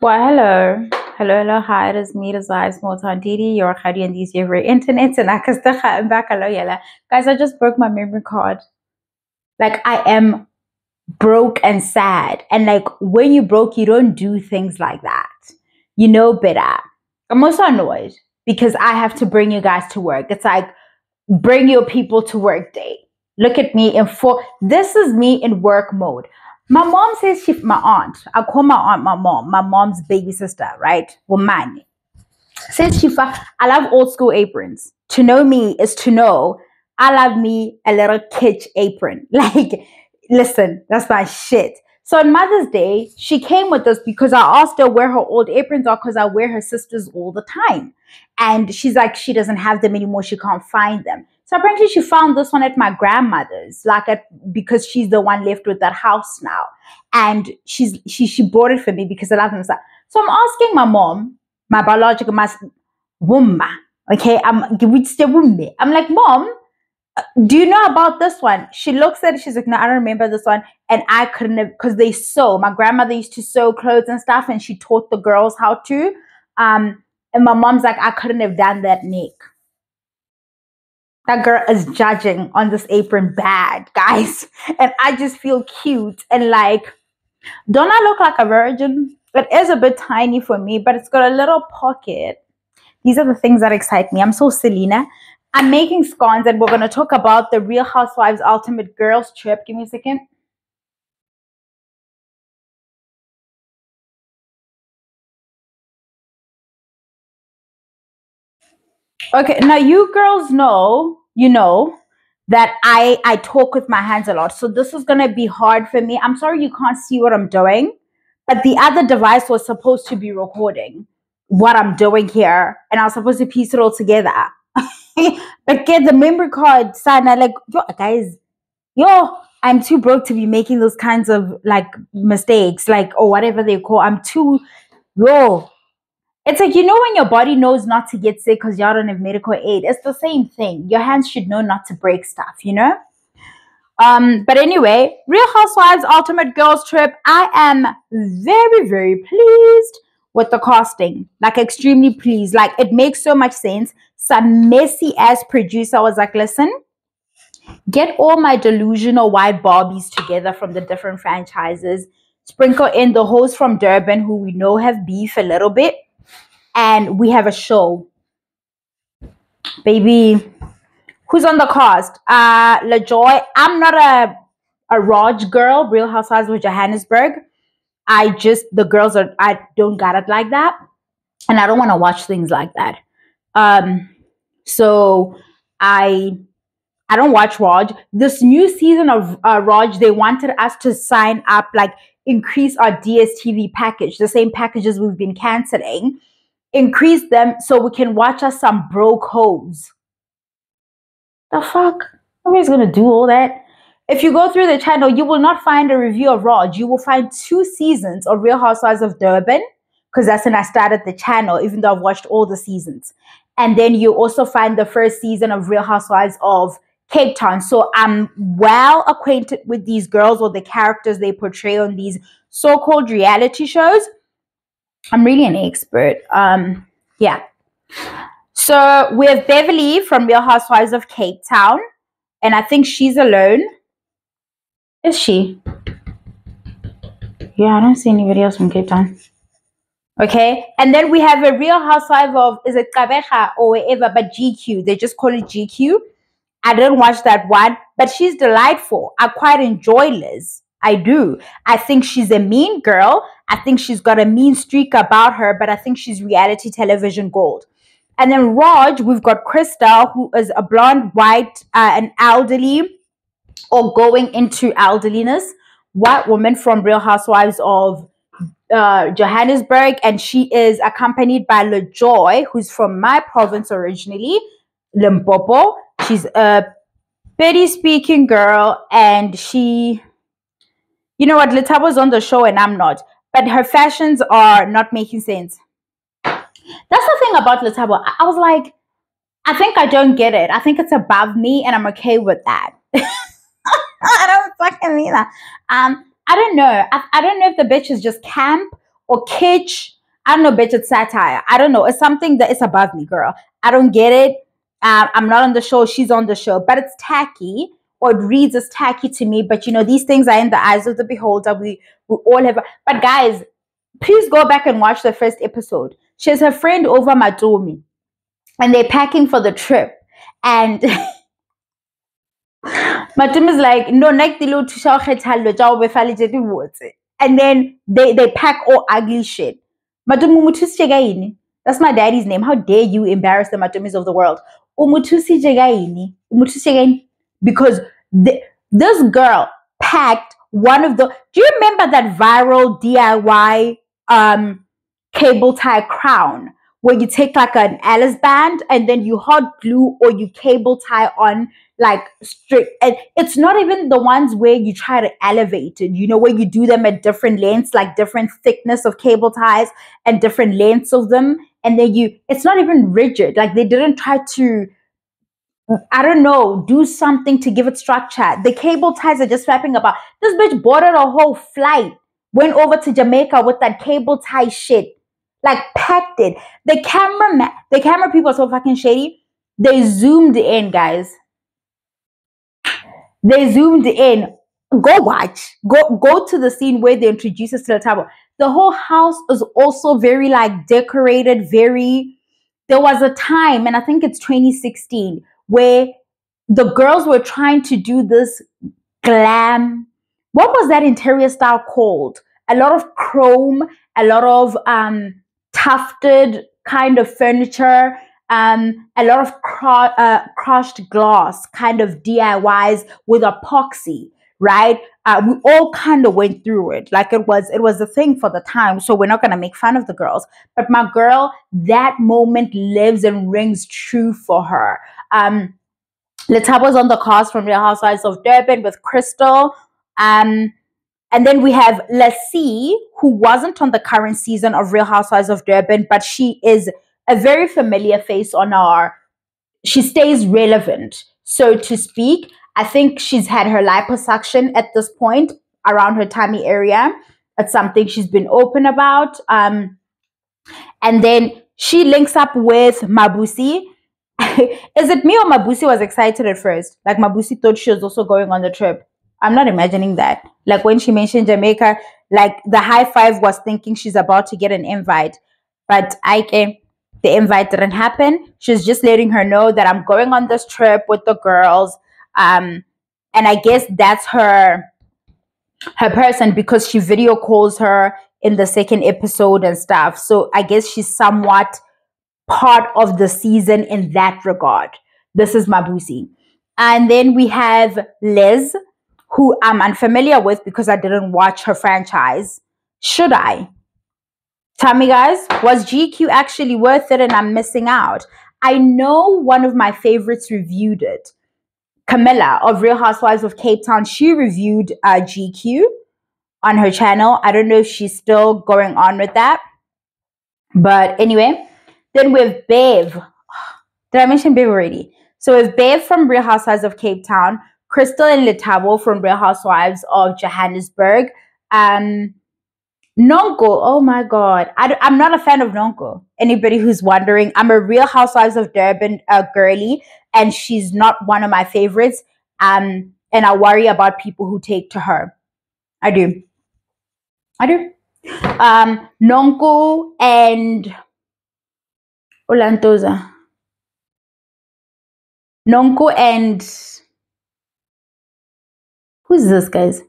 Well, hello. Hello, hi, it is me, it is I, Small Town Didi, your Khadi and these your internet, and I'm back. Hello, yella. Guys, I just broke my memory card. Like, I am broke and sad. And, like, when you broke, you don't do things like that. You know better. I'm also annoyed because I have to bring you guys to work. It's like, bring your people to work day. Look at me this is me in work mode. My mom says my aunt, I call my aunt my mom, my mom's baby sister, right? Woman. Says I love old school aprons. To know me is to know I love me a little kitsch apron. Like, listen, that's my shit. So on Mother's Day, she came with us because I asked her where her old aprons are because I wear her sister's all the time. And she's like, she doesn't have them anymore. She can't find them. So apparently she found this one at my grandmother's, because she's the one left with that house now. And she bought it for me because I love them. So I'm asking my mom, my biological woman. Okay, I'm like, Mom, do you know about this one? She looks at it, she's like, no, I don't remember this one. And I couldn't have, because they sew. My grandmother used to sew clothes and stuff, and she taught the girls how to. And my mom's like, I couldn't have done that, Nick. That girl is judging on this apron bad, guys. And I just feel cute and like, don't I look like a virgin? It is a bit tiny for me, but it's got a little pocket. These are the things that excite me. I'm so Selena. I'm making scones and we're going to talk about the Real Housewives Ultimate Girls Trip. Give me a second. Okay, now you girls know, that I talk with my hands a lot. So this is going to be hard for me. I'm sorry you can't see what I'm doing, but the other device was supposed to be recording what I'm doing here, and I was supposed to piece it all together. But get the memory card, son. I like, yo, guys, I'm too broke to be making those kinds of like mistakes, like, or whatever they call. I'm too, yo. It's like, when your body knows not to get sick because y'all don't have medical aid. It's the same thing. Your hands should know not to break stuff. But anyway, Real Housewives Ultimate Girls Trip. I am very, very pleased with the casting. Like, extremely pleased. Like, it makes so much sense. Some messy ass producer was like, listen, get all my delusional white Barbies together from the different franchises. Sprinkle in the hosts from Durban, who we know have beef a little bit. And we have a show. Baby, who's on the cast? LaJoy. I'm not a Raj girl, Real Housewives of Johannesburg. I don't got it like that. And I don't want to watch things like that. So I don't watch Raj. This new season of Raj, they wanted us to sign up, like increase our DSTV package, the same packages we've been canceling, increase them so we can watch us some broke hoes. The fuck? Nobody's gonna do all that. If you go through the channel, you will not find a review of Raj. You will find 2 seasons of Real Housewives of Durban, because that's when I started the channel, even though I've watched all the seasons. And then you also find the first season of Real Housewives of Cape Town. So I'm well acquainted with these girls or the characters they portray on these so-called reality shows. I'm really an expert. Yeah. So we have Beverly from Real Housewives of Cape Town. And I think she's alone. Is she? Yeah, I don't see anybody else from Cape Town. Okay. And then we have a Real Housewife of, is it Kabeja or wherever, but GQ. They just call it GQ. I didn't watch that one, but she's delightful. I quite enjoy Liz. I do. I think she's a mean girl. I think she's got a mean streak about her, but I think she's reality television gold. And then Raj, we've got Krista, who is a blonde, white, an elderly, or going into elderliness, white woman from Real Housewives of Johannesburg, and she is accompanied by LaJoy, who's from my province originally, Limpopo. She's a Betty speaking girl, and she, you know what, Letabo's on the show and I'm not, but her fashions are not making sense. That's the thing about Letabo. I was like, I think I don't get it. I think it's above me, and I'm okay with that. I don't fucking mean that. I don't know. I don't know if the bitch is just camp or kitsch. I don't know, bitch, it's satire. I don't know. It's something that is above me, girl. I don't get it. I'm not on the show. She's on the show. But it's tacky, or it reads as tacky to me. But, these things are in the eyes of the beholder. We all have. But, guys, please go back and watch the first episode. She has her friend over Matomi. And they're packing for the trip. And Matomi is like, no, and then they pack all ugly shit. That's my daddy's name. How dare you embarrass the Matomis of the world? Because this girl packed one of the. Do you remember that viral DIY cable tie crown where you take like an Alice band and then you hot glue or you cable tie on like strict, and it's not even the ones where you try to elevate it, where you do them at different lengths, like different thickness of cable ties and different lengths of them, and then it's not even rigid. Like they didn't try to, I don't know, do something to give it structure. The cable ties are just wrapping about. This bitch boarded a whole flight, went over to Jamaica with that cable tie shit, like packed it. The camera people are so fucking shady. They zoomed in, guys. They zoomed in. Go watch. Go to the scene where they introduce us to the table. The whole house is also very like decorated, very. There was a time, and I think it's 2016, where the girls were trying to do this glam. What was that interior style called? A lot of chrome, a lot of tufted kind of furniture, a lot of crushed glass kind of DIYs with epoxy, right? We all kind of went through it. Like it was a thing for the time. So we're not going to make fun of the girls. But my girl, that moment lives and rings true for her. Letaba was on the cast from Real Housewives of Durban with Crystal. And then we have Lassie, who wasn't on the current season of Real Housewives of Durban, but she is a very familiar face on she stays relevant, so to speak. I think she's had her liposuction at this point around her tummy area. It's something she's been open about. And then she links up with Mabusi. Is it me or Mabusi was excited at first? Like Mabusi thought she was also going on the trip. I'm not imagining that. Like when she mentioned Jamaica, like the high five was thinking she's about to get an invite. But the invite didn't happen. She's just letting her know that I'm going on this trip with the girls. And I guess that's her person, because she video calls her in the second episode and stuff. So I guess she's somewhat part of the season in that regard. This is Mabusi. And then we have Liz, who I'm unfamiliar with because I didn't watch her franchise. Should I? Tell me, guys, was GQ actually worth it and I'm missing out? I know one of my favorites reviewed it. Camilla of Real Housewives of Cape Town, she reviewed GQ on her channel. I don't know if she's still going on with that. But anyway, then we have Bev. Did I mention Bev already? So we have Bev from Real Housewives of Cape Town, Crystal and Letabo from Real Housewives of Johannesburg. Nonko, oh my God. I'm not a fan of Nonko. Anybody who's wondering, I'm a Real Housewives of Durban girly, and she's not one of my favorites. And I worry about people who take to her. I do. Nonko and Olantoza. Nonko and who's this, guys?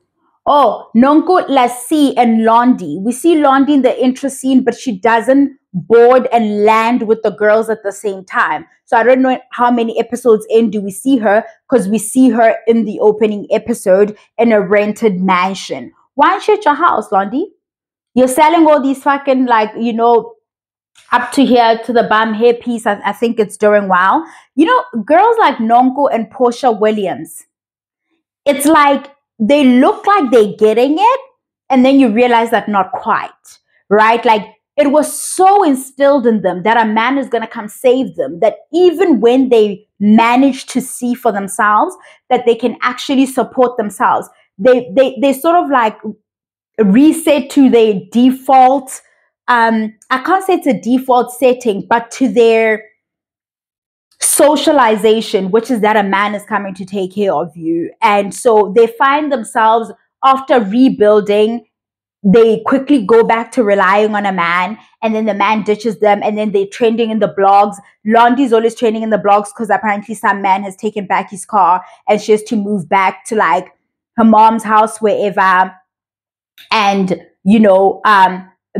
Oh, Nonko, Lassie, and Londi. We see Londi in the intro scene, but she doesn't board and land with the girls at the same time. So I don't know how many episodes in do we see her, because we see her in the opening episode in a rented mansion. Why aren't you at your house, Londi? You're selling all these fucking, like, up to here to the bum hair piece. I think it's doing well. Girls like Nonko and Portia Williams, it's like they look like they're getting it, and then you realize that not quite, right? Like it was so instilled in them that a man is going to come save them, that even when they manage to see for themselves that they can actually support themselves, they sort of like reset to their default I can't say it's a default setting, but to their socialization, which is that a man is coming to take care of you. And so they find themselves, after rebuilding, they quickly go back to relying on a man, and then the man ditches them, and then they're trending in the blogs. Londy's always trending in the blogs because apparently some man has taken back his car and she has to move back to like her mom's house, wherever. And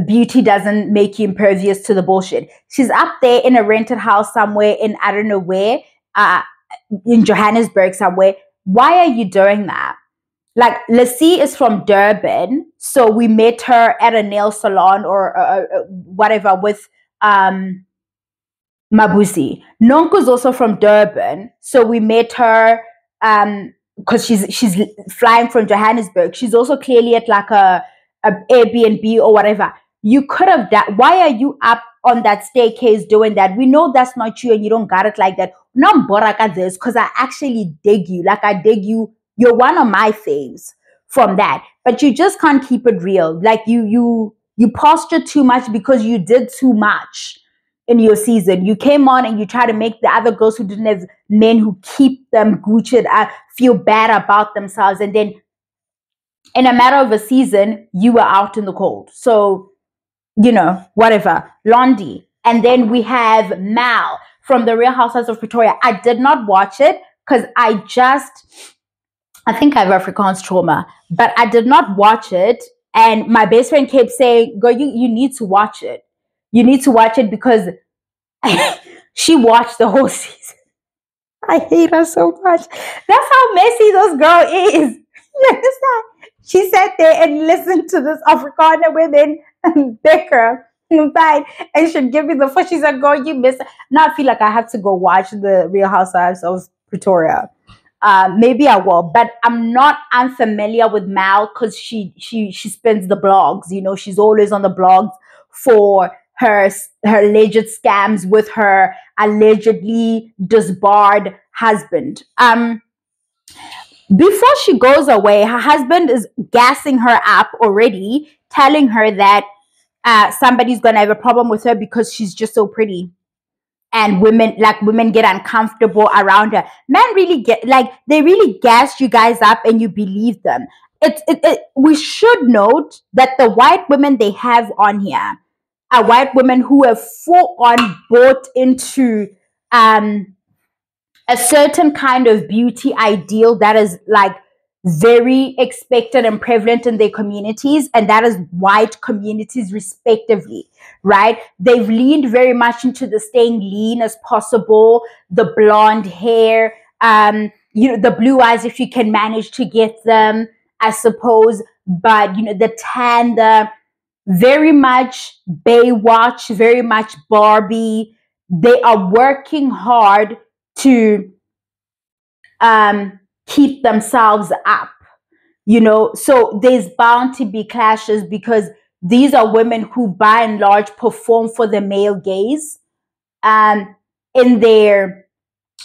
beauty doesn't make you impervious to the bullshit. She's up there in a rented house somewhere in I don't know where, in Johannesburg somewhere. Why are you doing that? Like, Lassie is from Durban, so we met her at a nail salon or whatever with Mabusi. Nonko's also from Durban, so we met her because she's flying from Johannesburg. She's also clearly at like a Airbnb or whatever. You could have done. Why are you up on that staircase doing that? We know that's not you and you don't got it like that. Not boraka this because I actually dig you. Like I dig you. You're one of my faves from that. But you just can't keep it real. Like you posture too much because you did too much in your season. You came on and you try to make the other girls who didn't have men who keep them Gucci'd feel bad about themselves. And then in a matter of a season, you were out in the cold. So, whatever. Londi. And then we have Mal from The Real Housewives of Pretoria. I did not watch it because I think I have Afrikaans trauma, but I did not watch it. And my best friend kept saying, girl, you need to watch it. You need to watch it because she watched the whole season. I hate her so much. That's how messy this girl is. You understand? She sat there and listened to this Afrikaner women bicker and fight, and she'd give me the fuck. She's like, girl, you miss it. Now I feel like I have to go watch The Real Housewives of Pretoria. Maybe I will, but I'm not unfamiliar with Mal because she spins the blogs. She's always on the blogs for her alleged scams with her allegedly disbarred husband. Before she goes away, her husband is gassing her up already, telling her that somebody's gonna have a problem with her because she's just so pretty. And women get uncomfortable around her. Men really they really gas you guys up and you believe them. We should note that the white women they have on here are white women who have full on bought into a certain kind of beauty ideal that is like very expected and prevalent in their communities, and that is white communities respectively, right? They've leaned very much into the staying lean as possible, the blonde hair, the blue eyes if you can manage to get them, I suppose, but the tan, the very much Baywatch, very much Barbie. They are working hard to keep themselves up, so there's bound to be clashes because these are women who by and large perform for the male gaze in their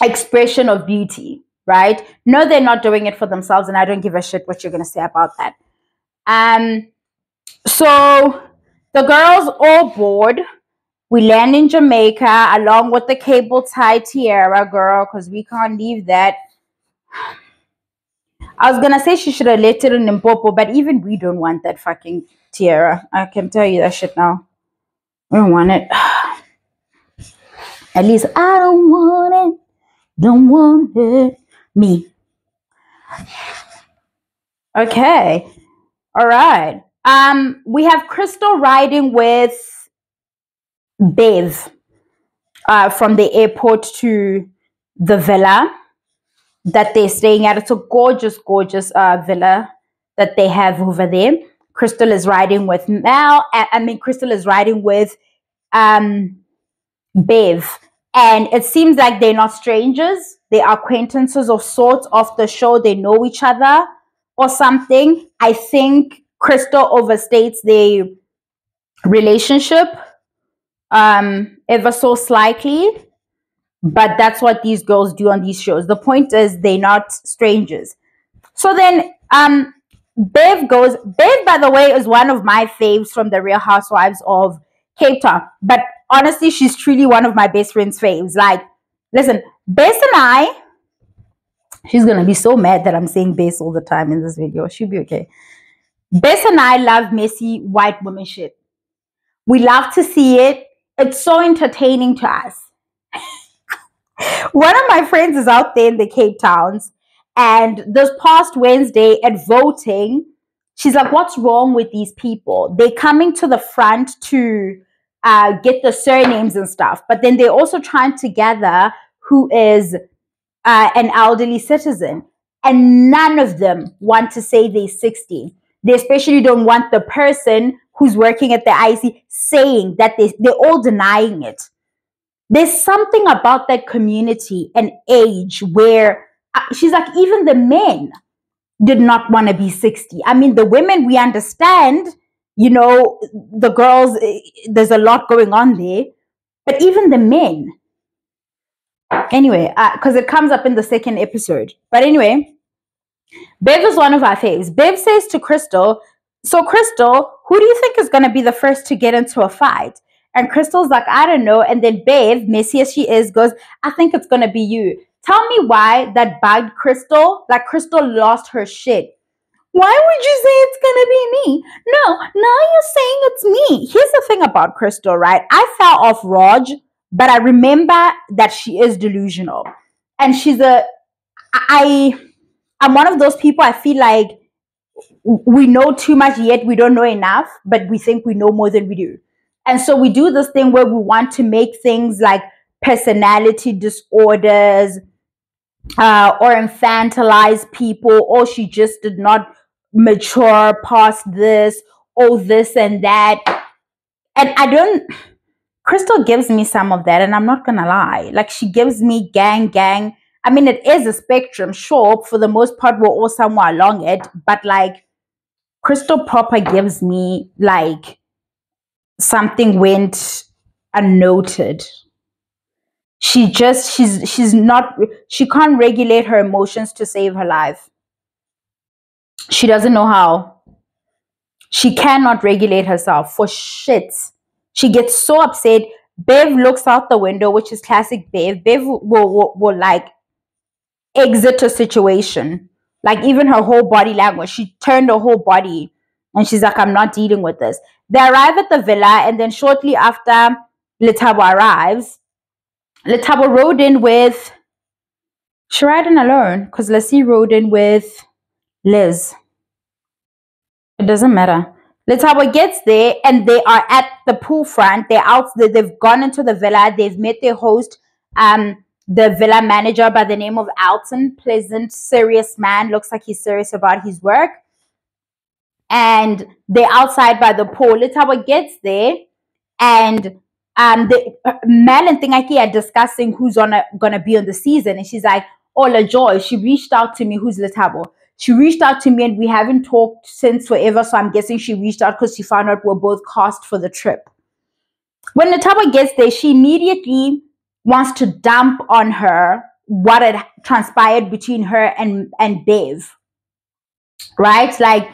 expression of beauty, right? No, they're not doing it for themselves, and I don't give a shit what you're going to say about that. So the girls all board. We land in Jamaica along with the cable tie tiara, girl, because we can't leave that. I was gonna say she should have let it in Limpopo, but even we don't want that fucking tiara. I can tell you that shit now. We don't want it. At least I don't want it. Don't want it. Me. Okay. All right. We have Crystal riding with Bev from the airport to the villa that they're staying at. It's a gorgeous, gorgeous villa that they have over there. Crystal is riding with Crystal is riding with Bev. And it seems like they're not strangers. They are acquaintances of sorts off the show. They know each other or something. I think Crystal overstates their relationship ever so slightly. But that's what these girls do on these shows. The point is they're not strangers. So then Bev goes. Bev, by the way, is one of my faves from The Real Housewives of Cape Town. But honestly, she's truly one of my best friend's faves. Like, listen, Bess and I, she's gonna be so mad that I'm saying Bess all the time in this video. She'll be okay. Bess and I love messy white woman shit. We love to see it. It's so entertaining to us. One of my friends is out there in the Cape Towns, and this past Wednesday at voting, she's like, what's wrong with these people? They're coming to the front to get the surnames and stuff, but then they're also trying to gather who is an elderly citizen. And none of them want to say they're 60. They especially don't want the person who's working at the IC saying that they're all denying it. There's something about that community and age where she's like, even the men did not want to be 60. I mean, the women, we understand, you know, the girls, there's a lot going on there, but even the men. Anyway, because it comes up in the second episode. But anyway, Bev is one of our faves. Bev says to Crystal, so Crystal, who do you think is going to be the first to get into a fight? And Crystal's like, I don't know. And then Bev, messy as she is, goes, I think it's going to be you. Tell me why that bugged Crystal. Like, Crystal lost her shit. Why would you say it's going to be me? No, now you're saying it's me. Here's the thing about Crystal, right? I fell off Raj, but I remember that she is delusional. And I'm one of those people, I feel like we know too much, yet we don't know enough, but we think we know more than we do. And so we do this thing where we want to make things like personality disorders or infantilize people, or she just did not mature past this, or this and that. And Crystal gives me some of that, and I'm not gonna lie. Like, she gives me gang. I mean, it is a spectrum, sure. For the most part, we're all somewhere along it, but like, Crystal proper gives me like something went unnoted. She's not, she can't regulate her emotions to save her life. She doesn't know how. She cannot regulate herself for shit. She gets so upset. Bev looks out the window, which is classic Bev. Bev will like exit a situation. Like, even her whole body language, she turned her whole body and she's like, I'm not dealing with this. They arrive at the villa, and then shortly after Letabo arrives, Letabo rode in with, she rode in alone because Lassie rode in with Liz. It doesn't matter. Letabo gets there and they are at the pool front. They're out, they've gone into the villa. They've met their host, the villa manager by the name of Alton. Pleasant, serious man. Looks like he's serious about his work. And they're outside by the pool. Letabo gets there, and Mel and Thingaki are discussing who's gonna be on the season. And she's like, oh, LaJoy, she reached out to me. Who's Letabo? She reached out to me and we haven't talked since forever. So I'm guessing she reached out because she found out we're both cast for the trip. When Letabo gets there, she immediately wants to dump on her what had transpired between her and Bev. Right? Like,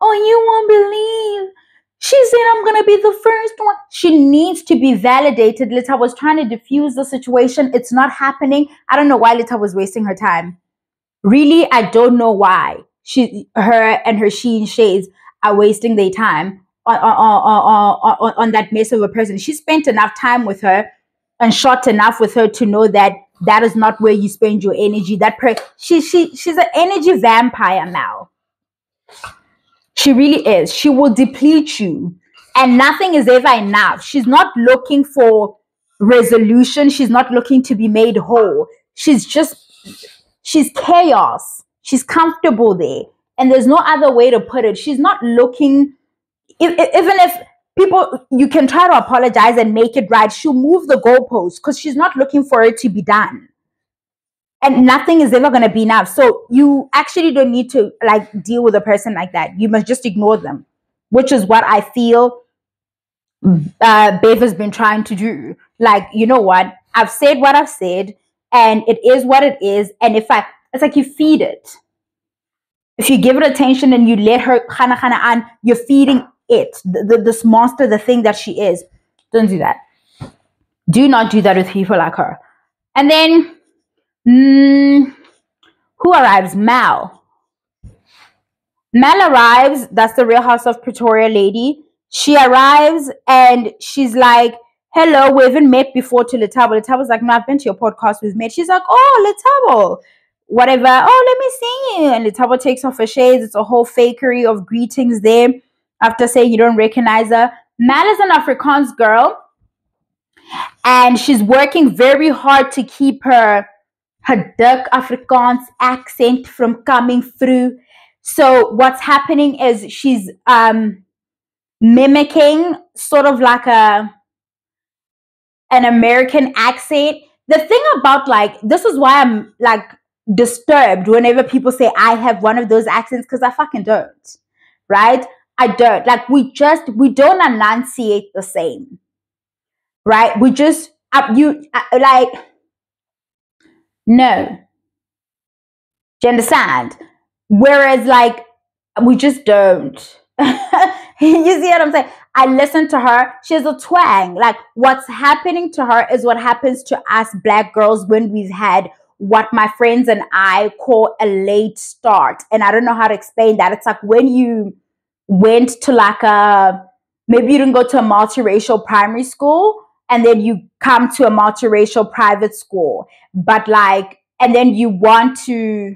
oh, you won't believe. She said I'm going to be the first one. She needs to be validated. Lita was trying to diffuse the situation. It's not happening. I don't know why Lita was wasting her time. Really, I don't know why her Shein shades are wasting their time on that mess of a person. She spent enough time with her and shot enough with her to know that that is not where you spend your energy. She's an energy vampire now. She really is. She will deplete you, and nothing is ever enough. She's not looking for resolution. She's not looking to be made whole. She's chaos. She's comfortable there. And there's no other way to put it. She's not looking, even if people, you can try to apologize and make it right, she'll move the goalposts because she's not looking for it to be done. And nothing is ever going to be enough. So you actually don't need to like deal with a person like that. You must just ignore them, which is what I feel Bev has been trying to do. Like, you know what? I've said what I've said, and it is what it is. And it's like you feed it. If you give it attention and you let her khana on, you're feeding it, this monster, the thing that she is. Don't do that. Do not do that with people like her. And then, who arrives? Mal. Mel arrives. That's the Real House of Pretoria lady. She arrives and she's like, hello, we haven't met before to Letabo. Letabo's like, no, I've been to your podcast, we've met. She's like, oh, Letabo. Whatever. Oh, let me see you. And Letabo takes off her shades. It's a whole fakery of greetings there after saying you don't recognize her. Mel is an Afrikaans girl and she's working very hard to keep her dik Afrikaans accent from coming through. So what's happening is she's mimicking sort of like an American accent. The thing about like, this is why I'm like disturbed whenever people say I have one of those accents, because I fucking don't, right? I don't. Like we don't enunciate the same, right? We just, like, no. Do you understand? Whereas like, we just don't. You see what I'm saying? I listen to her. She has a twang. Like what's happening to her is what happens to us black girls when we've had what my friends and I call a late start. And I don't know how to explain that. It's like when you went to like maybe you didn't go to a multiracial primary school and then you come to a multiracial private school. But like, and then you want to,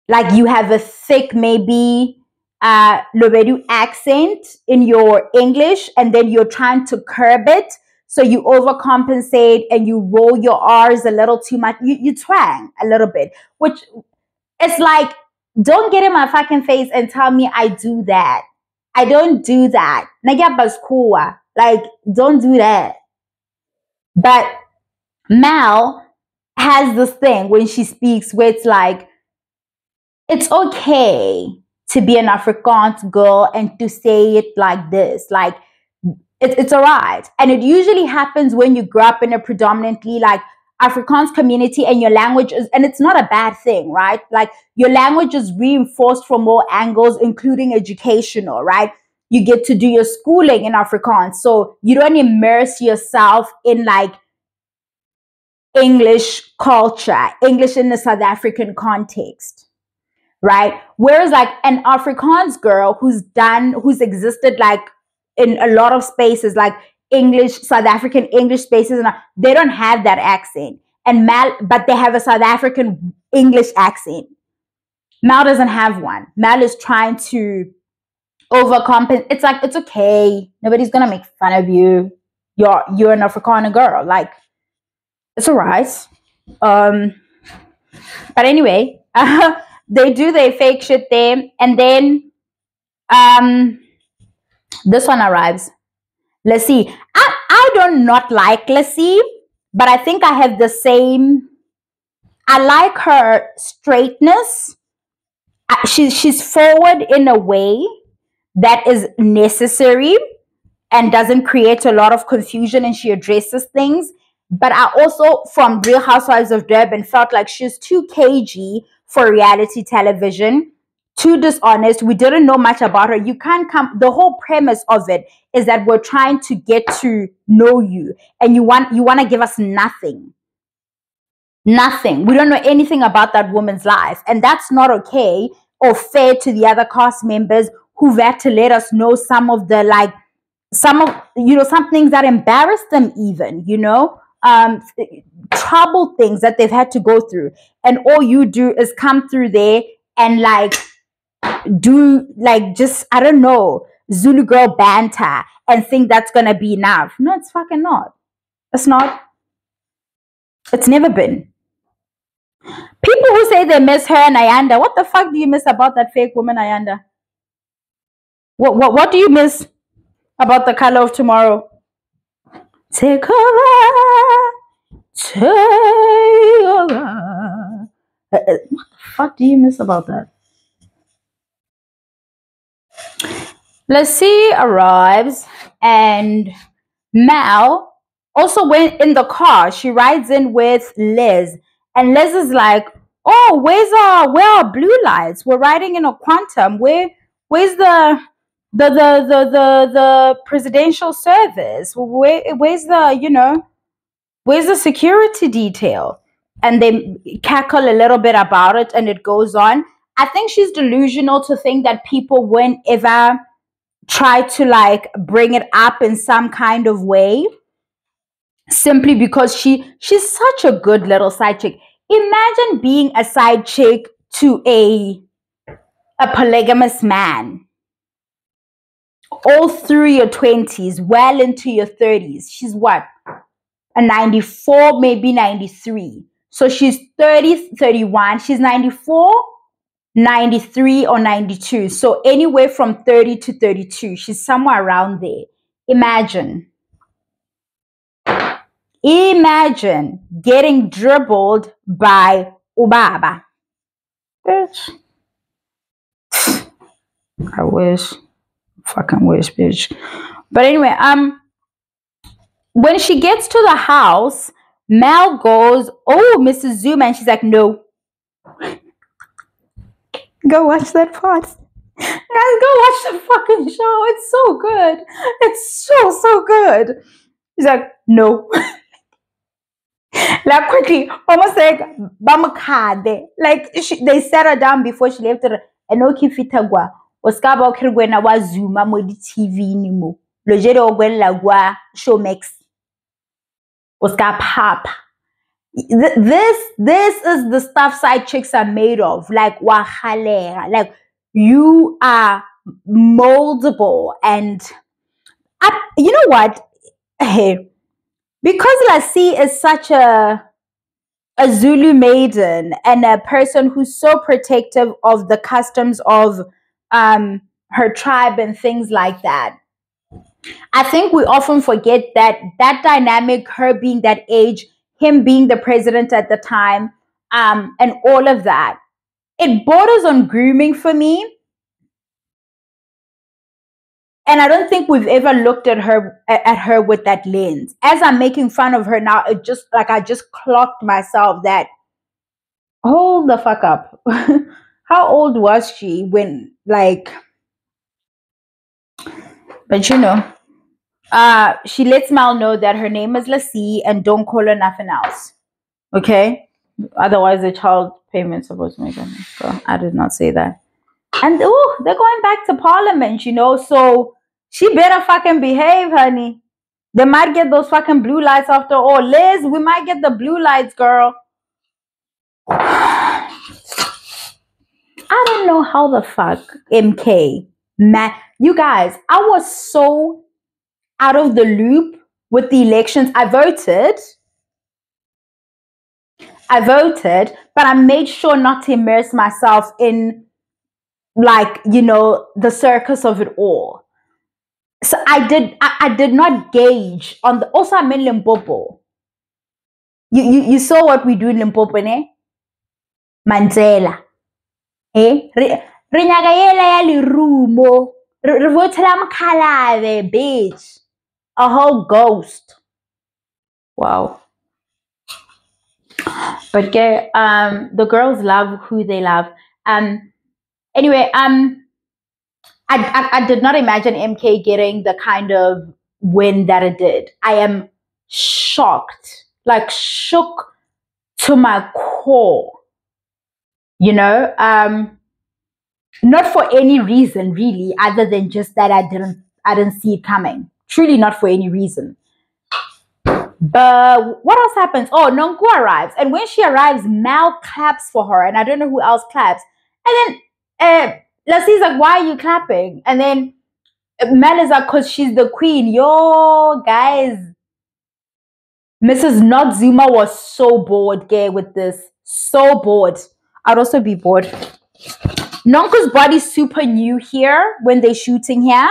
like you have a thick maybe Lobedu accent in your English, and then you're trying to curb it. So you overcompensate and you roll your R's a little too much. You twang a little bit, which it's like, don't get in my fucking face and tell me I do that. I don't do that. Like, don't do that. But Mal has this thing when she speaks where it's like, it's okay to be an Afrikaans girl and to say it like this. Like, it's all right. And it usually happens when you grow up in a predominantly like Afrikaans community and your language is, and it's not a bad thing, right? Like your language is reinforced from all angles, including educational, right? You get to do your schooling in Afrikaans. So you don't immerse yourself in like English culture, English in the South African context. Right? Whereas like an Afrikaans girl who's existed like in a lot of spaces, like English, South African English spaces, and they don't have that accent. And but they have a South African English accent. Mal doesn't have one. Mal is trying to overcompensate. It's like, it's okay. Nobody's gonna make fun of you. You're an Afrikaner girl. Like, it's all right. But anyway, they do their fake shit there, and then this one arrives. Let's see. I don't not like Lassie, but I think I have the same. I like her straightness. She's forward in a way that is necessary and doesn't create a lot of confusion, and she addresses things. But I also, from Real Housewives of Durban, felt like she's too cagey for reality television, too dishonest. We didn't know much about her. You can't come. The whole premise of it is that we're trying to get to know you, and you want to give us nothing. Nothing. We don't know anything about that woman's life, and that's not okay or fair to the other cast members who've had to let us know some of the some things that embarrass them, even, trouble things that they've had to go through. And all you do is come through there and do just, I don't know, Zulu girl banter and think that's gonna be enough. No, it's fucking not. It's not. It's never been. People who say they miss her and Ayanda, what the fuck do you miss about that fake woman Ayanda? What do you miss about the color of tomorrow? Take over. Take over. What the fuck do you miss about that? Lassie arrives and Mal also went in the car. She rides in with Liz. And Liz is like, oh, where are blue lights? We're riding in a quantum. Where's the the presidential service. Where's the, where's the security detail? And they cackle a little bit about it, and it goes on. I think she's delusional to think that people won't ever try to like bring it up in some kind of way, simply because she's such a good little side chick. Imagine being a side chick to a polygamous man all through your 20s, well into your 30s. She's what? A 94, maybe 93. So she's 30, 31. She's 94, 93, or 92. So anywhere from 30 to 32. She's somewhere around there. Imagine getting dribbled by Ubaba. Bitch. I wish. Fucking wish, bitch. But anyway, when she gets to the house, Mel goes, "Oh, Mrs. Zuma," and she's like, "No." Go watch that part. Guys, go watch the fucking show. It's so good. It's so good. She's like, "No." Like quickly, almost like Bamakade. Like they sat her down before she left her. Enoki fitagwa. Oskaba okirgwena wa Zuma modi TV nimo. Lojere ogwela gwa Showmax. Oska pop. This is the stuff side chicks are made of. Like wahalera. Like you are moldable. And you know what? Hey, because Lassie is such a Zulu maiden and a person who's so protective of the customs of her tribe and things like that, I think we often forget that dynamic, her being that age, him being the president at the time, and all of that, it borders on grooming for me. And I don't think we've ever looked at her with that lens. As I'm making fun of her now, it just like I just clocked myself that, hold the fuck up. How old was she when, like, but she lets Mal know that her name is Lassie and don't call her nothing else. Okay? Otherwise the child payment's supposed to make money. So I did not say that. And they're going back to Parliament, so she better fucking behave, honey. They might get those fucking blue lights after all. Liz, we might get the blue lights, girl. I don't know how the fuck MK, man. You guys, I was so out of the loop with the elections. I voted, but I made sure not to immerse myself in, like, the circus of it all. So I did not gauge on the. Also, I'm in Limpopo. You saw what we do in Limpopo, ne? Mandela. Rinyagayela ya lirumo. Rivotela mkhalave, bitch. A whole ghost. Wow. But yeah, the girls love who they love. Anyway, I did not imagine MK getting the kind of win that it did. I am shocked, like shook to my core. Not for any reason really, other than just that I didn't see it coming. Truly not for any reason. But what else happens? Oh, Nonku arrives. And when she arrives, Mal claps for her. And I don't know who else claps. And then Lassie's like, "Why are you clapping?" And then Mel is like, "Because she's the queen." Yo, guys. Mrs. Not Zuma was so bored, gay, with this. So bored. I'd also be bored. Nonku's body's super new here when they're shooting here.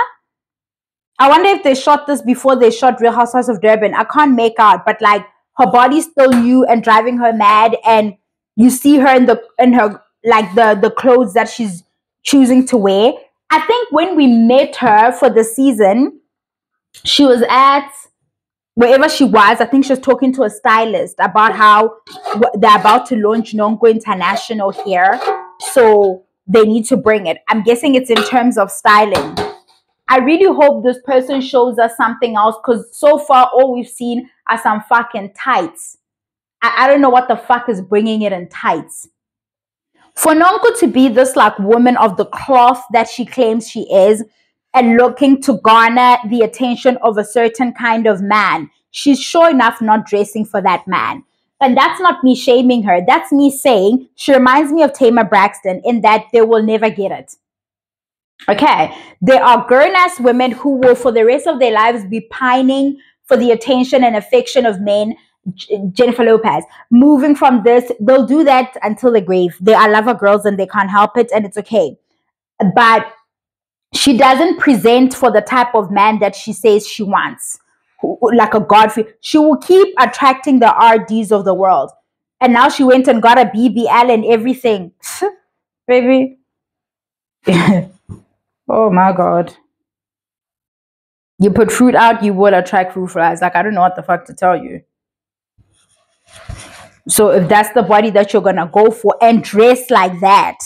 I wonder if they shot this before they shot Real Housewives of Durban. I can't make out, but like her body's still new and driving her mad, and you see her in her like the clothes that she's choosing to wear. I think when we met her for the season, she was at wherever she was. I think she was talking to a stylist about how they're about to launch Nonko International here, so they need to bring it. I'm guessing it's in terms of styling. I really hope this person shows us something else, because so far all we've seen are some fucking tights. I don't know what the fuck is bringing it in tights. For Nonko to be this like woman of the cloth that she claims she is, and looking to garner the attention of a certain kind of man, she's sure enough not dressing for that man. And that's not me shaming her. That's me saying she reminds me of Tamar Braxton in that they will never get it. Okay, there are grown-ass women who will for the rest of their lives be pining for the attention and affection of men. Jennifer Lopez, moving from this, they'll do that until the grave. They are lover girls and they can't help it, and it's okay. But she doesn't present for the type of man that she says she wants, like a godfrey. She will keep attracting the RDs of the world. And now she went and got a BBL and everything. Baby. Oh my God. You put fruit out, you will attract fruit flies. Like, I don't know what the fuck to tell you. So if that's the body that you're gonna go for and dress like that,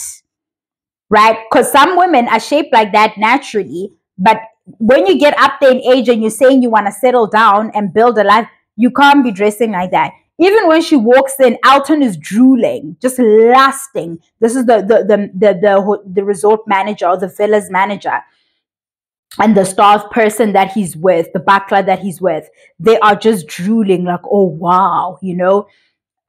right? Because some women are shaped like that naturally, but when you get up there in age and you're saying you want to settle down and build a life, you can't be dressing like that. Even when she walks in, Alton is drooling, just lusting. This is the resort manager or the villas manager, and the staff person that he's with, the butler that he's with. They are just drooling, like, oh wow, you know.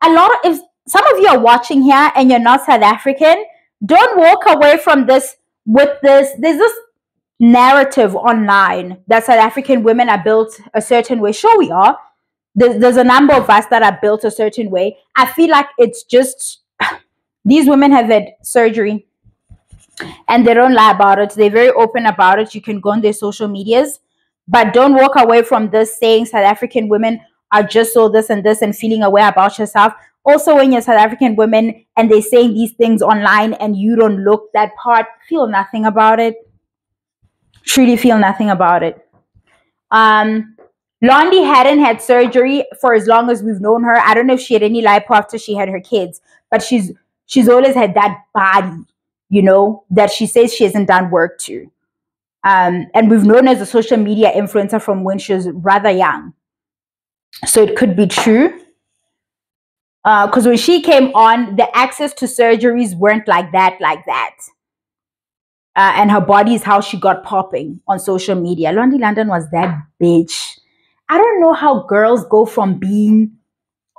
A lot of, if some of you are watching here and you're not South African, don't walk away from this with this. There's this narrative online that South African women are built a certain way. Sure, we are. There's a number of us that are built a certain way. I feel like it's just these women have had surgery and they don't lie about it. They're very open about it. You can go on their social medias, but don't walk away from this saying South African women are just so this and this and feeling aware about yourself. Also, when you're South African women and they're saying these things online and you don't look that part, feel nothing about it. Truly feel nothing about it. Londi hadn't had surgery for as long as we've known her. I don't know if she had any lipo after she had her kids, but she's always had that body, you know, that she says she hasn't done work to. And we've known her as a social media influencer from when she was rather young. So it could be true. Because when she came on, the access to surgeries weren't like that. And her body is how she got popping on social media. Londi London was that bitch. I don't know how girls go from being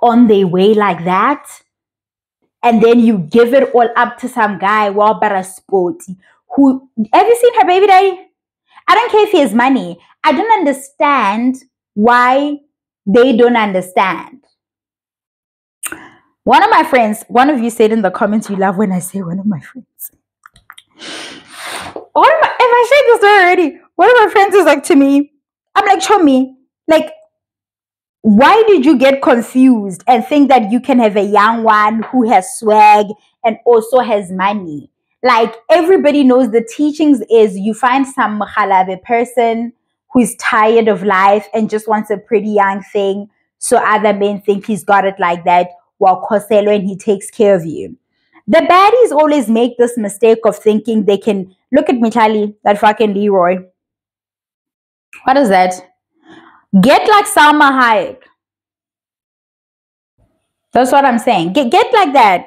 on their way like that, and then you give it all up to some guy, well, but a sporty. Who, have you seen her baby daddy? I don't care if he has money. I don't understand why they don't understand. One of my friends, one of you said in the comments, you love when I say one of my friends. If I said this already, one of my friends is like to me, I'm like, show me, like, why did you get confused and think that you can have a young one who has swag and also has money? Like, everybody knows the teachings is you find some halave person who's tired of life and just wants a pretty young thing, so other men think he's got it like that, while Koselo and he takes care of you. The baddies always make this mistake of thinking they can, look at Mitali, that fucking Leroy. What is that? Get like Salma Hayek. That's what I'm saying. Get like that.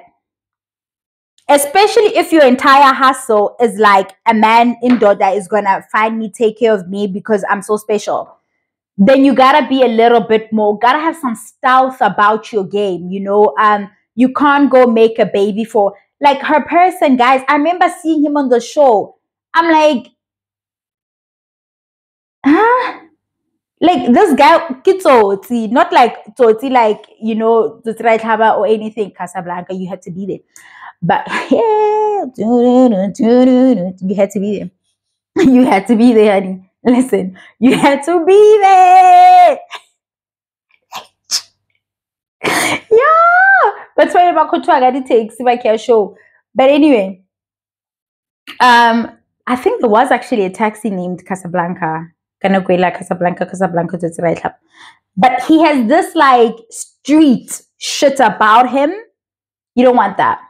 Especially if your entire hustle is like a man indoor that is going to find me, take care of me because I'm so special. Then you got to be a little bit more, got to have some stealth about your game, you know. You can't go make a baby for, like, her person, guys. I remember seeing him on the show. I'm like, huh? Like, this guy, Kitsoti, not like Toti, like, you know, Tutraitlaba or anything, Casablanca, you had to be there. But yeah, you had to be there. You had to be there, honey. Listen, you had to be there. Yeah, that's why about Kutwagadi takes if I can show. But anyway, I think there was actually a taxi named Casablanca. Casablanca to right up. But he has this like street shit about him. You don't want that.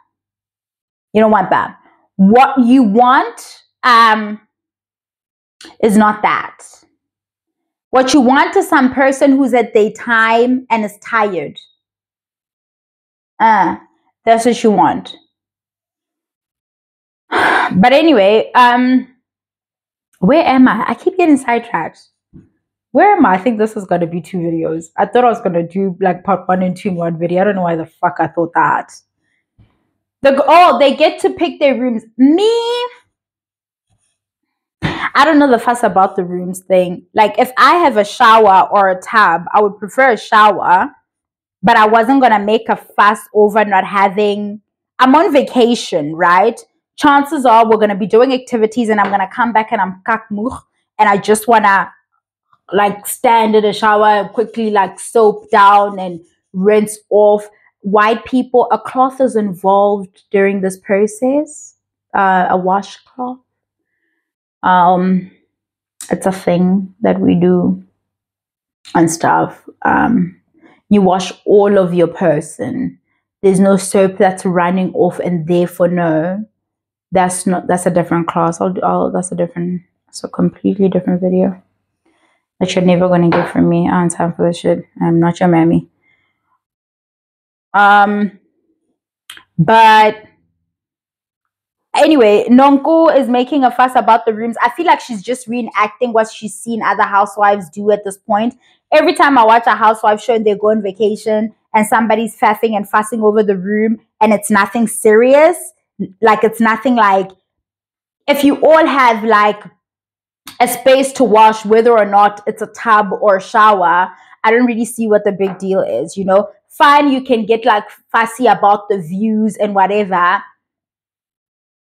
You don't want that. What you want, is not that. What you want is some person who's at their time and is tired. That's what you want. But anyway, where am I? I keep getting sidetracked. Where am I? I think this is going to be 2 videos. I thought I was going to do like part 1 and 2 in one video. I don't know why the fuck I thought that. They get to pick their rooms. Me, I don't know the fuss about the rooms thing. Like, if I have a shower or a tub, I would prefer a shower, but I wasn't going to make a fuss over not having. I'm on vacation, right? Chances are we're going to be doing activities and I'm going to come back and I'm kakmuch and I just want to like stand in the shower and quickly like soap down and rinse off. White people, a cloth is involved during this process, a washcloth. It's a thing that we do and stuff. You wash all of your person. There's no soap that's running off, and therefore no, that's a different class. That's a completely different video that you're never gonna get from me. I don't have time for this shit. I'm not your mammy. But anyway, Nonko is making a fuss about the rooms. I feel like she's just reenacting what she's seen other housewives do at this point. Every time I watch a housewife show and they go on vacation and somebody's faffing and fussing over the room and it's nothing serious, like it's nothing like, if you all have like a space to wash, whether or not it's a tub or a shower, I don't really see what the big deal is, you know? Fine, you can get like fussy about the views and whatever.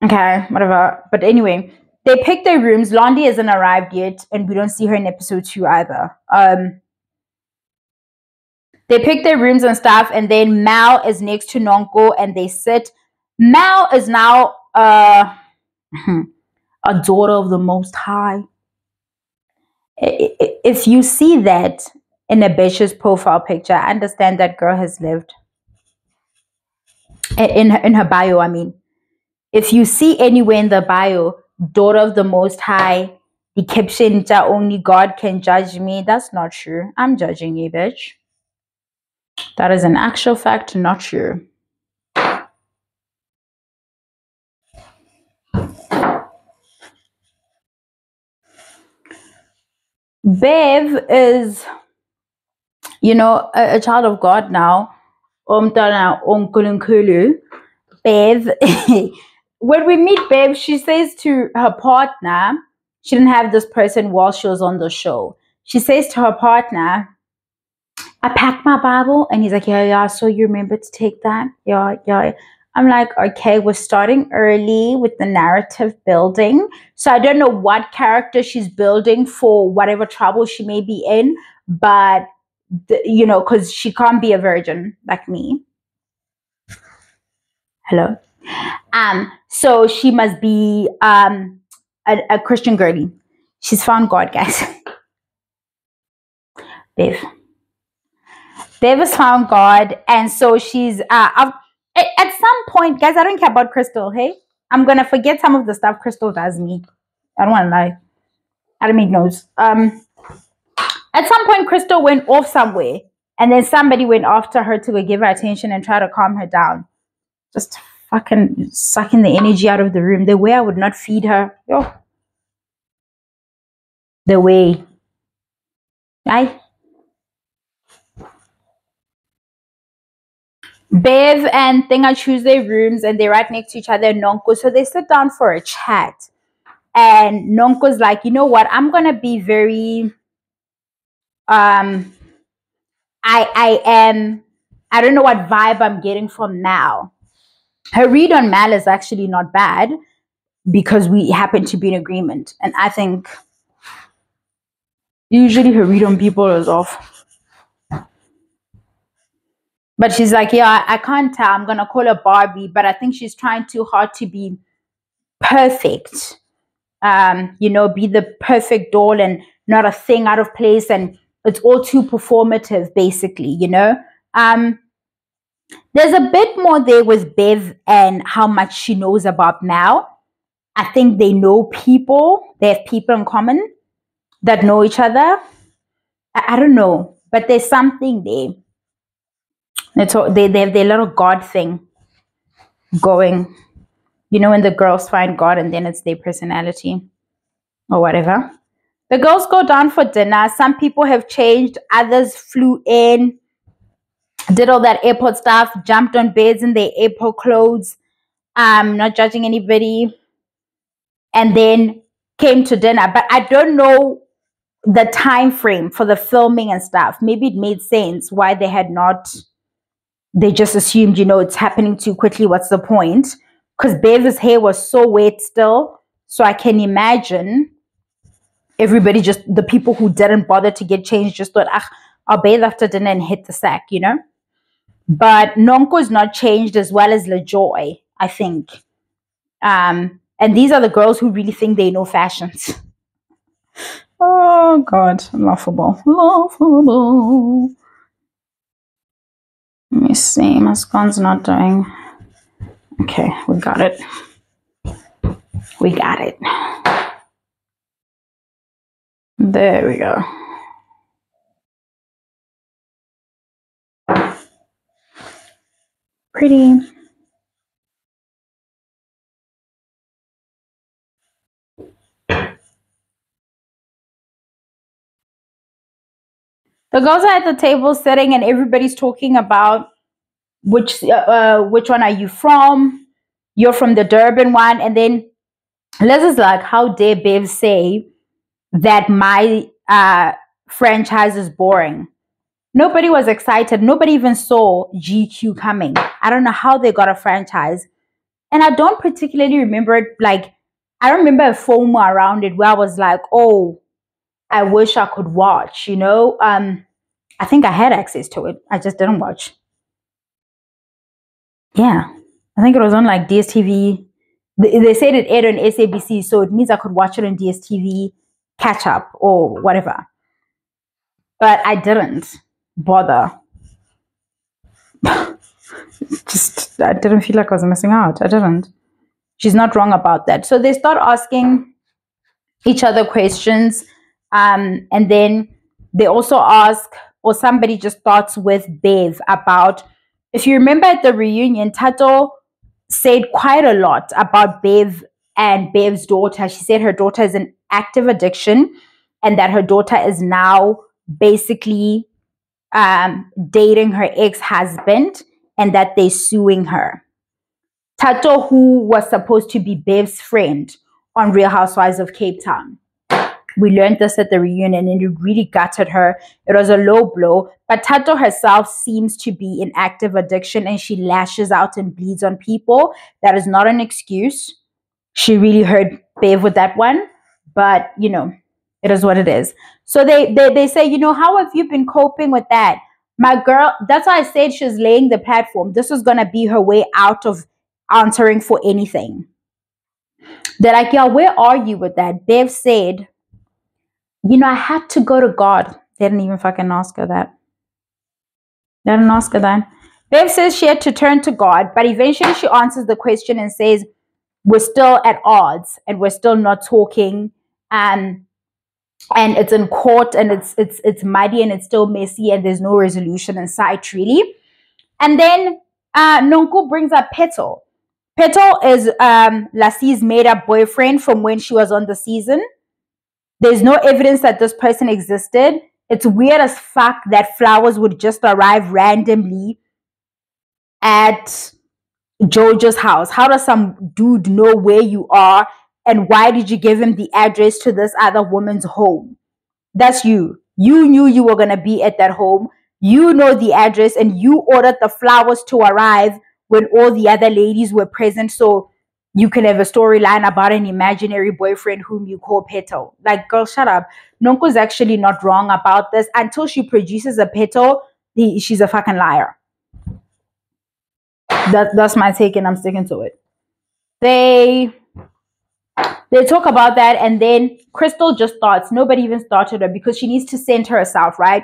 Okay, whatever. But anyway, they pick their rooms. Londi hasn't arrived yet, and we don't see her in episode 2 either. They pick their rooms and stuff, and then Mal is next to Nonko, and they sit. Mal is now a daughter of the Most High. If you see that in a bitch's profile picture, I understand that girl has lived. In her bio, I mean. If you see anywhere in the bio, daughter of the Most High, the caption, only God can judge me, that's not true. I'm judging you, bitch. That is an actual fact, not true. Bev is, you know, a child of God now. Bev, when we meet Bev, she says to her partner, she didn't have this person while she was on the show. She says to her partner, I packed my Bible. And he's like, yeah, so you remember to take that? Yeah. I'm like, okay, we're starting early with the narrative building. So I don't know what character she's building for whatever trouble she may be in, but, you know, because she can't be a virgin like me. Hello? So she must be a Christian girlie. She's found God, guys. Bev has found God, and so she's at some point, guys, I don't care about Crystal, hey? I'm gonna forget some of the stuff Crystal does me. I don't wanna lie. I don't make notes. At some point, Crystal went off somewhere, and then somebody went after her to give her attention and try to calm her down. Just fucking sucking the energy out of the room. The way I would not feed her. Yo. The way. Right? Bev and Thinga choose their rooms and they're right next to each other, Nonko. So they sit down for a chat. And Nonko's like, you know what? I'm gonna be very I don't know what vibe I'm getting from Mal. Her read on Mal is actually not bad because we happen to be in agreement. And I think usually her read on people is off. But she's like, yeah, I can't tell. I'm going to call her Barbie. But I think she's trying too hard to be perfect. You know, be the perfect doll and not a thing out of place. And it's all too performative, basically, you know. There's a bit more there with Bev and how much she knows about Mal. I think they know people. They have people in common that know each other. I don't know, but there's something there. They have their little God thing going. You know, when the girls find God and then it's their personality or whatever. The girls go down for dinner. Some people have changed. Others flew in, did all that airport stuff, jumped on beds in their airport clothes. Not judging anybody. And then came to dinner. But I don't know the time frame for the filming and stuff. Maybe it made sense why they had not. They just assumed, it's happening too quickly. What's the point? Because Bev's hair was so wet still. So I can imagine everybody, just the people who didn't bother to get changed, just thought, I'll bathe after dinner and hit the sack, But Nonko's not changed, as well as LaJoy, I think. And these are the girls who really think they know fashions. Oh, God. Laughable. Laughable. Let me see. My scone's not doing. Okay, we got it. We got it. There we go. Pretty. The girls are at the table sitting and everybody's talking about which one are you from? You're from the Durban one. And then Liz is like, how dare Bev say that my franchise is boring? Nobody was excited. Nobody even saw GQ coming. I don't know how they got a franchise. And I don't particularly remember it. Like, I don't remember a FOMO around it where I was like, oh, I wish I could watch, I think I had access to it. I just didn't watch. Yeah. I think it was on like DSTV. They said it aired on SABC, so it means I could watch it on DSTV, catch up or whatever. But I didn't bother. Just, I didn't feel like I was missing out. I didn't. She's not wrong about that. So they start asking each other questions. And then they also ask, or somebody just starts with Bev about, if you remember at the reunion, Tato said quite a lot about Bev and Bev's daughter. She said her daughter is an active addiction and that her daughter is now basically dating her ex-husband and that they're suing her. Tato, who was supposed to be Bev's friend on Real Housewives of Cape Town. We learned this at the reunion and it really gutted her. It was a low blow. But Tato herself seems to be in active addiction and she lashes out and bleeds on people. That is not an excuse. She really hurt Bev with that one. But, it is what it is. So they say, how have you been coping with that? My girl, that's why I said she's laying the platform. This is going to be her way out of answering for anything. They're like, yeah, where are you with that? Bev said, I had to go to God. They didn't even fucking ask her that. They didn't ask her that. Bev says she had to turn to God, but eventually she answers the question and says, we're still at odds and we're still not talking. And it's in court and it's muddy and it's still messy and there's no resolution in sight, really. And then Nonko brings up Peto. Peto is Lassie's made-up boyfriend from when she was on the season. There's no evidence that this person existed. It's weird as fuck that flowers would just arrive randomly at Jojo's house. How does some dude know where you are? And why did you give him the address to this other woman's home? That's you. You knew you were going to be at that home. You know the address and you ordered the flowers to arrive when all the other ladies were present. So you can have a storyline about an imaginary boyfriend whom you call Peto. Like, girl, shut up. Nonko's actually not wrong about this. Until she produces a Peto, she's a fucking liar. That's my take and I'm sticking to it. They talk about that and then Crystal just starts. Nobody even started her because she needs to center herself, right?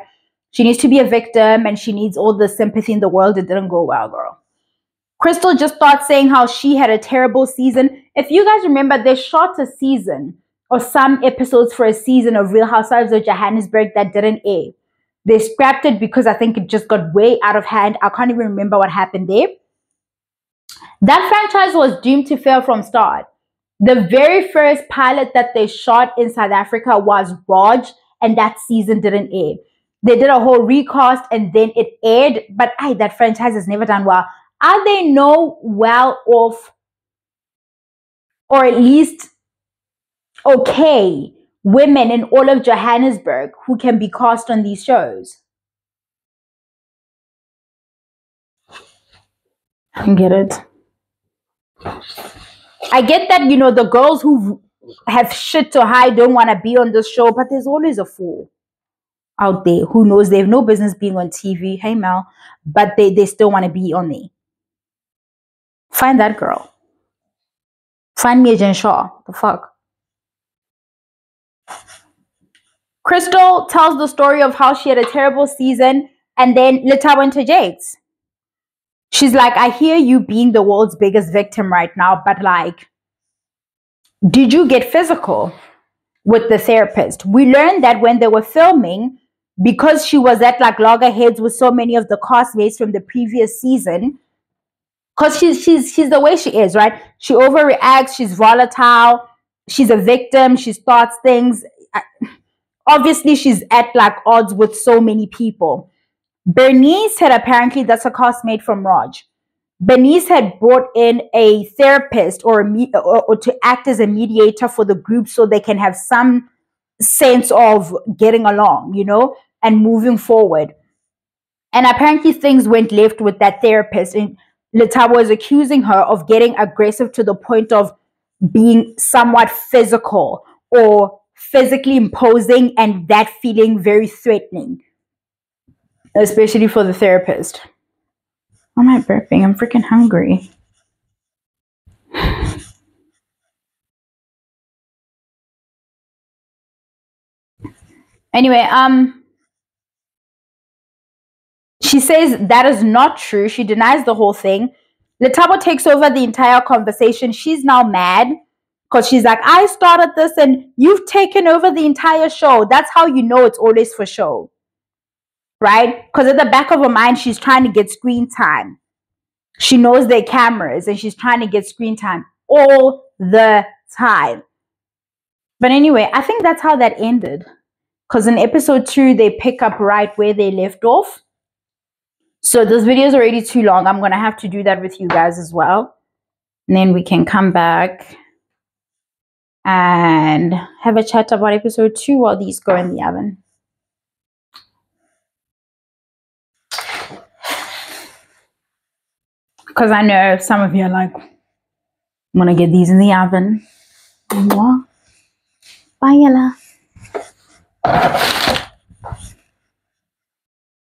She needs to be a victim and she needs all the sympathy in the world. It didn't go well, girl. Crystal just starts saying how she had a terrible season. If you guys remember, they shot a season or some episodes for a season of Real Housewives of Johannesburg that didn't air. They scrapped it because I think it just got way out of hand. I can't even remember what happened there. That franchise was doomed to fail from start. The very first pilot that they shot in South Africa was Raj, and that season didn't air. They did a whole recast and then it aired, but that franchise has never done well. Are they no well off, or at least okay, women in all of Johannesburg who can be cast on these shows? I get it. I get that, the girls who have shit to hide don't want to be on this show, but there's always a fool out there who knows they have no business being on TV. Hey, Mel. But they still want to be on there. Find that girl. Find me a Jen Shaw. The fuck? Crystal tells the story of how she had a terrible season and then Lita interjects. She's like, I hear you being the world's biggest victim right now, but like, did you get physical with the therapist? We learned that when they were filming, because she was at like loggerheads with so many of the castmates from the previous season, because she's the way she is, right? She overreacts, she's volatile, she's a victim, she starts things. Obviously, she's at like odds with so many people. Bernice had apparently, that's a castmate from Raj. Bernice had brought in a therapist or to act as a mediator for the group so they can have some sense of getting along, and moving forward. And apparently things went left with that therapist. And Lita was accusing her of getting aggressive to the point of being somewhat physical or physically imposing, and that feeling very threatening, especially for the therapist. Why am I burping? I'm freaking hungry. Anyway, she says that is not true. She denies the whole thing. Letabo takes over the entire conversation. She's now mad because she's like, I started this and you've taken over the entire show. That's how you know it's always for show, right? Because at the back of her mind, she's trying to get screen time. She knows their cameras and she's trying to get screen time all the time. But anyway, I think that's how that ended. Because in episode 2, they pick up right where they left off. So this video is already too long. I'm going to have to do that with you guys as well. And then we can come back and have a chat about episode 2 while these go in the oven. Because I know some of you are like, I'm going to get these in the oven. Bye, Ella.